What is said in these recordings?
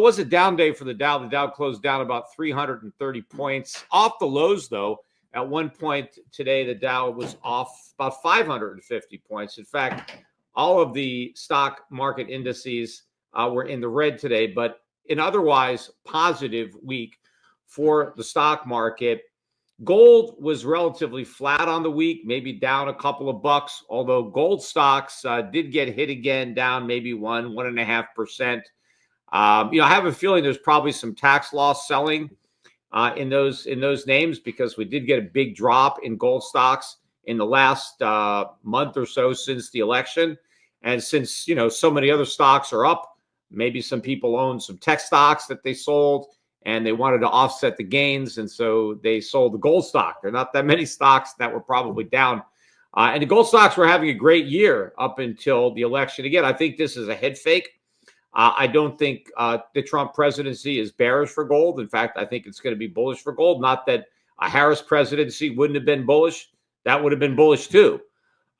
It was a down day for the Dow. The Dow closed down about 330 points off the lows, though. At one point today, the Dow was off about 550 points. In fact, all of the stock market indices were in the red today, but an otherwise positive week for the stock market. Gold was relatively flat on the week, maybe down a couple of bucks, although gold stocks did get hit again, down maybe 1.5%. I have a feeling there's probably some tax loss selling in those names, because we did get a big drop in gold stocks in the last month or so since the election. And since, so many other stocks are up, maybe some people own some tech stocks that they sold and they wanted to offset the gains. And so they sold the gold stock. There are not that many stocks that were probably down. And the gold stocks were having a great year up until the election. Again, I think this is a head fake. I don't think the Trump presidency is bearish for gold. In fact, I think it's going to be bullish for gold. Not that a Harris presidency wouldn't have been bullish. That would have been bullish too.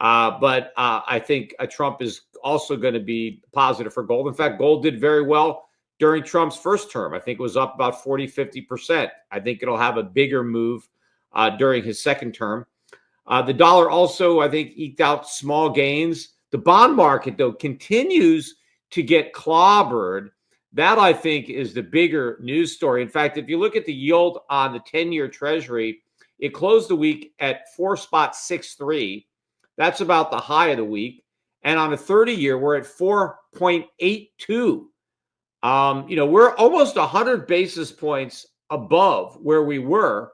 But I think Trump is also going to be positive for gold. In fact, gold did very well during Trump's first term. I think it was up about 40, 50%. I think it'll have a bigger move during his second term. The dollar also, I think, eked out small gains. The bond market, though, continues to get clobbered. That, I think, is the bigger news story. In fact, if you look at the yield on the 10-year Treasury, it closed the week at 4.63. That's about the high of the week. And on a 30-year, we're at 4.82. We're almost 100 basis points above where we were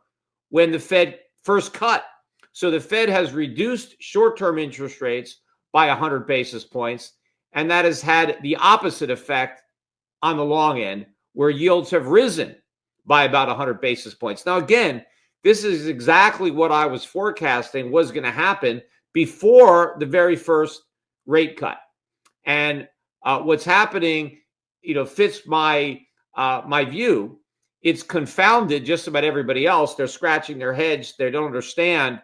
when the Fed first cut. So the Fed has reduced short-term interest rates by 100 basis points. And that has had the opposite effect on the long end, where yields have risen by about 100 basis points. Now, again, this is exactly what I was forecasting was going to happen before the very first rate cut. And what's happening, fits my view. It's confounded just about everybody else. They're scratching their heads. They don't understand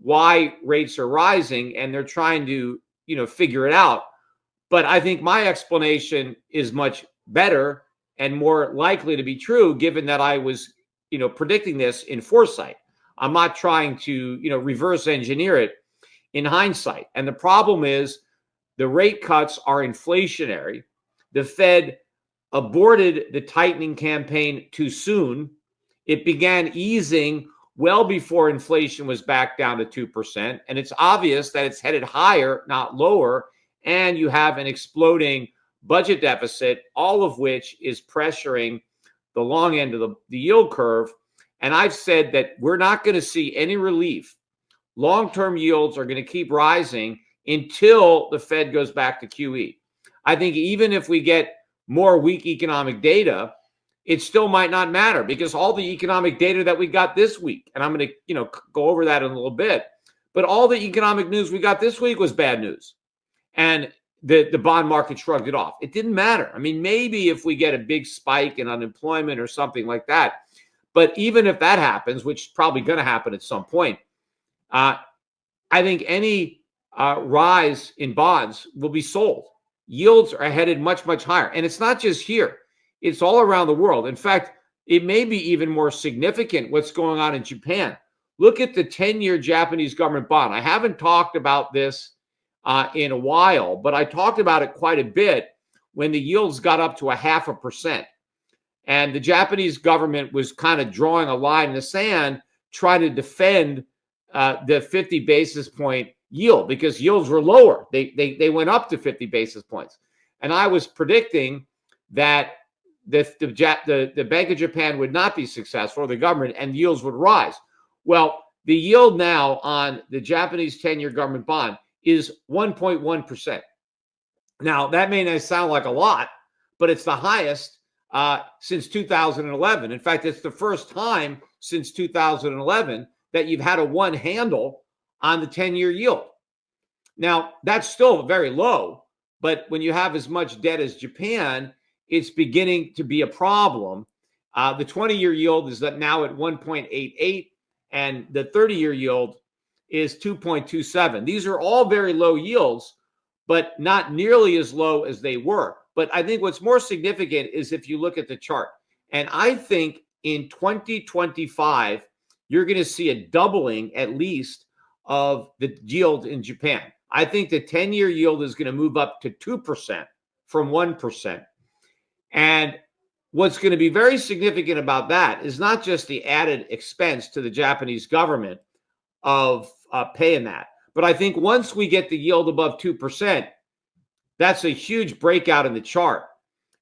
why rates are rising, and they're trying to, figure it out. But I think my explanation is much better and more likely to be true, given that I was, predicting this in foresight. I'm not trying to, reverse engineer it in hindsight. And the problem is the rate cuts are inflationary. The Fed aborted the tightening campaign too soon. It began easing well before inflation was back down to 2%. And it's obvious that it's headed higher, not lower. And you have an exploding budget deficit, all of which is pressuring the long end of the yield curve. And I've said that we're not going to see any relief. Long-term yields are going to keep rising until the Fed goes back to QE. I think even if we get more weak economic data, it still might not matter, because all the economic data that we got this week, and I'm going to go over that in a little bit, but all the economic news we got this week was bad news. And the bond market shrugged it off. It didn't matter. I mean, maybe if we get a big spike in unemployment or something like that, but even if that happens, which is probably going to happen at some point, I think any rise in bonds will be sold. Yields are headed much, much higher. And it's not just here. It's all around the world. In fact, it may be even more significant what's going on in Japan. Look at the 10-year Japanese government bond. I haven't talked about this in a while, but I talked about it quite a bit when the yields got up to 0.5%. And the Japanese government was kind of drawing a line in the sand, trying to defend the 50 basis point yield, because yields were lower. They went up to 50 basis points. And I was predicting that the Bank of Japan would not be successful, or the government, and yields would rise. Well, the yield now on the Japanese 10-year government bond is 1.1%. Now, that may not sound like a lot, but it's the highest since 2011. In fact, it's the first time since 2011 that you've had a one handle on the 10-year yield. Now, that's still very low, but when you have as much debt as Japan, it's beginning to be a problem. The 20-year yield is now at 1.88, and the 30-year yield is 2.27. These are all very low yields, but not nearly as low as they were. But I think what's more significant is if you look at the chart. And I think in 2025, you're going to see a doubling at least of the yield in Japan. I think the 10-year yield is going to move up to 2% from 1%. And what's going to be very significant about that is not just the added expense to the Japanese government of paying that, but I think once we get the yield above 2%, that's a huge breakout in the chart.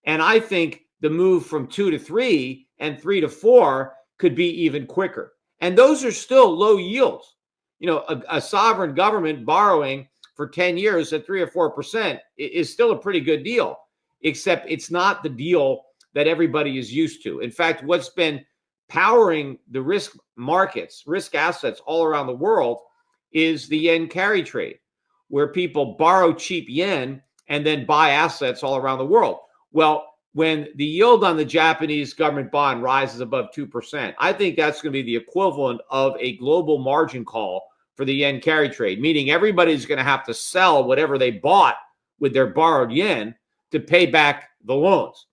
And I think the move from 2 to 3 and 3 to 4 could be even quicker. And those are still low yields. You know, a sovereign government borrowing for 10 years at 3 or 4% is still a pretty good deal, except it's not the deal that everybody is used to. In fact, what's been powering the risk markets, risk assets all around the world is the yen carry trade, where people borrow cheap yen and then buy assets all around the world. Well, when the yield on the Japanese government bond rises above 2%, I think that's going to be the equivalent of a global margin call for the yen carry trade, meaning everybody's going to have to sell whatever they bought with their borrowed yen to pay back the loans.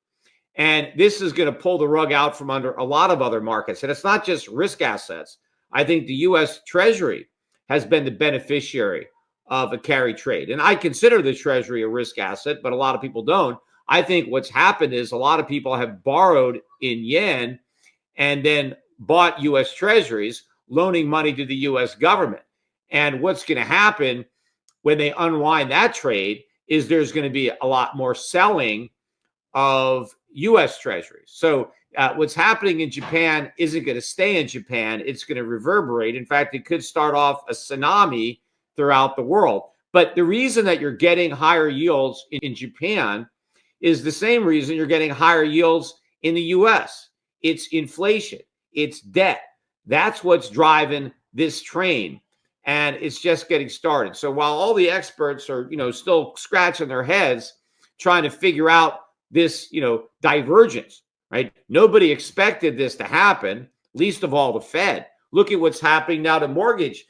And this is going to pull the rug out from under a lot of other markets. And it's not just risk assets. I think the U.S. Treasury has been the beneficiary of a carry trade. And I consider the Treasury a risk asset, but a lot of people don't. I think what's happened is a lot of people have borrowed in yen and then bought U.S. Treasuries, loaning money to the U.S. government. And what's going to happen when they unwind that trade is there's going to be a lot more selling of U.S. Treasuries. So what's happening in Japan isn't going to stay in Japan. It's going to reverberate. In fact, it could start off a tsunami throughout the world. But the reason that you're getting higher yields in Japan is the same reason you're getting higher yields in the U.S. It's inflation. It's debt. That's what's driving this train. And it's just getting started. So while all the experts are, still scratching their heads trying to figure out this, divergence, right? Nobody expected this to happen, least of all the Fed. Look at what's happening now to mortgage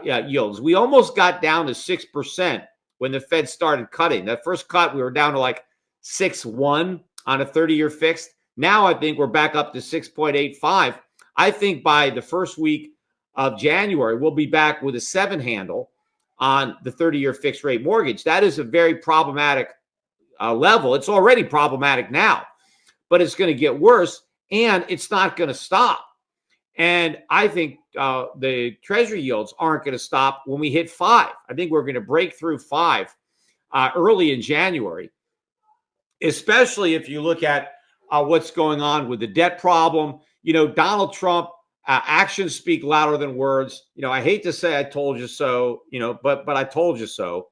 yields. We almost got down to 6% when the Fed started cutting. That first cut, we were down to like 6.1 on a 30-year fixed. Now I think we're back up to 6.85. I think by the first week of January, we'll be back with a 7 handle on the 30-year fixed rate mortgage. That is a very problematic level. It's already problematic now, but it's going to get worse and it's not going to stop. And I think the Treasury yields aren't going to stop when we hit 5. I think we're going to break through 5 early in January, especially if you look at what's going on with the debt problem. Donald Trump, actions speak louder than words. I hate to say I told you so, but I told you so.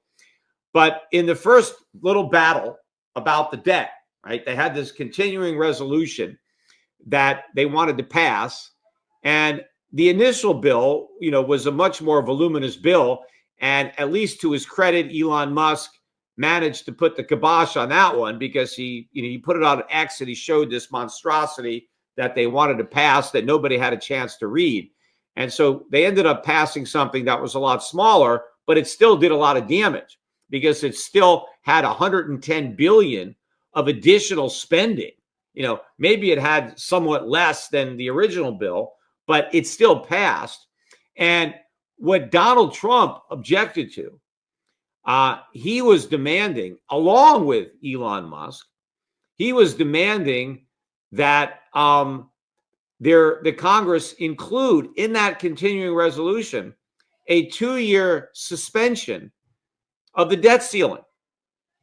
But in the first little battle about the debt, right, they had this continuing resolution that they wanted to pass. And the initial bill, was a much more voluminous bill. And at least to his credit, Elon Musk managed to put the kibosh on that one because he put it on X and he showed this monstrosity that they wanted to pass that nobody had a chance to read. And so they ended up passing something that was a lot smaller, but it still did a lot of damage because it still had 110 billion of additional spending. Maybe it had somewhat less than the original bill, but it still passed. And what Donald Trump objected to, he was demanding, along with Elon Musk, he was demanding that the Congress include in that continuing resolution a 2-year suspension of the debt ceiling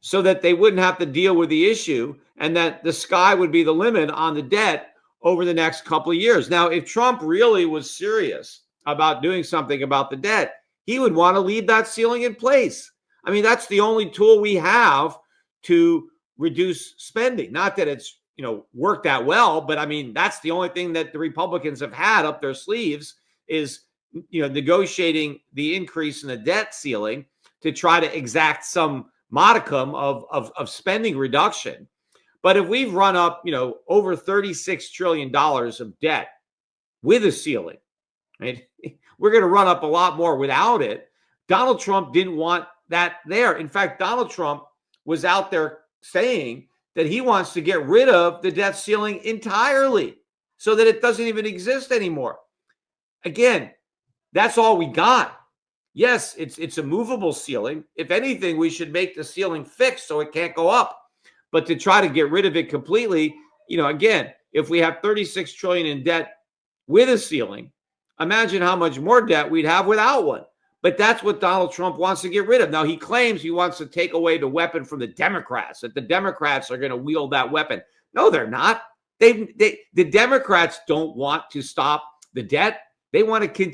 so that they wouldn't have to deal with the issue and that the sky would be the limit on the debt over the next couple of years. Now, if Trump really was serious about doing something about the debt, he would want to leave that ceiling in place. I mean, that's the only tool we have to reduce spending. Not that it's worked that well, but I mean, that's the only thing that the Republicans have had up their sleeves is, negotiating the increase in the debt ceiling to try to exact some modicum of spending reduction. But if we've run up, over $36 trillion of debt with a ceiling, right, we're going to run up a lot more without it. Donald Trump didn't want that there. In fact, Donald Trump was out there saying that he wants to get rid of the debt ceiling entirely so that it doesn't even exist anymore. Again, that's all we got. Yes, it's a movable ceiling. If anything, we should make the ceiling fixed so it can't go up. But to try to get rid of it completely, again, if we have 36 trillion in debt with a ceiling, imagine how much more debt we'd have without one. But that's what Donald Trump wants to get rid of. Now, he claims he wants to take away the weapon from the Democrats, that the Democrats are going to wield that weapon. No, they're not. The Democrats don't want to stop the debt. They want to continue